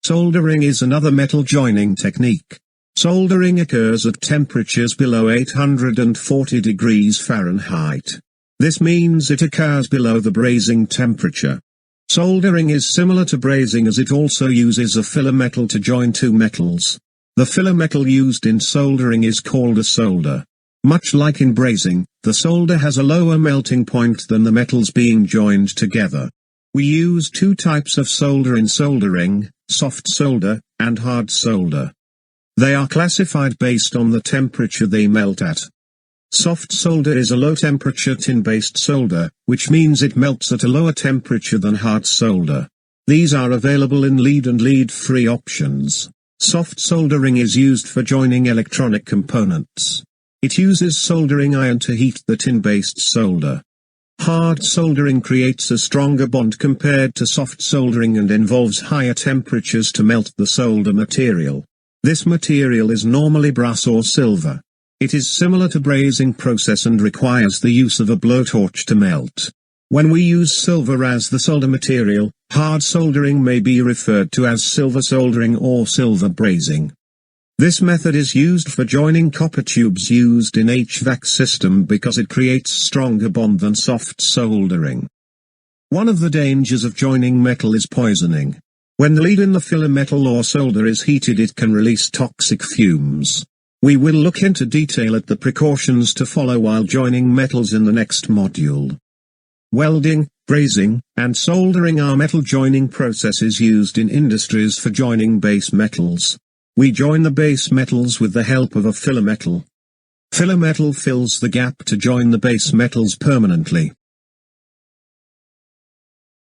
Soldering is another metal joining technique. Soldering occurs at temperatures below 840 degrees Fahrenheit. This means it occurs below the brazing temperature. Soldering is similar to brazing as it also uses a filler metal to join two metals. The filler metal used in soldering is called a solder. Much like in brazing, the solder has a lower melting point than the metals being joined together. We use two types of solder in soldering, soft solder, and hard solder. They are classified based on the temperature they melt at. Soft solder is a low-temperature tin-based solder, which means it melts at a lower temperature than hard solder. These are available in lead and lead-free options. Soft soldering is used for joining electronic components. It uses soldering iron to heat the tin-based solder. Hard soldering creates a stronger bond compared to soft soldering and involves higher temperatures to melt the solder material. This material is normally brass or silver. It is similar to brazing process and requires the use of a blowtorch to melt. When we use silver as the solder material, hard soldering may be referred to as silver soldering or silver brazing. This method is used for joining copper tubes used in HVAC system because it creates stronger bond than soft soldering. One of the dangers of joining metal is poisoning. When the lead in the filler metal or solder is heated, it can release toxic fumes. We will look into detail at the precautions to follow while joining metals in the next module. Welding, brazing, and soldering are metal joining processes used in industries for joining base metals. We join the base metals with the help of a filler metal. Filler metal fills the gap to join the base metals permanently.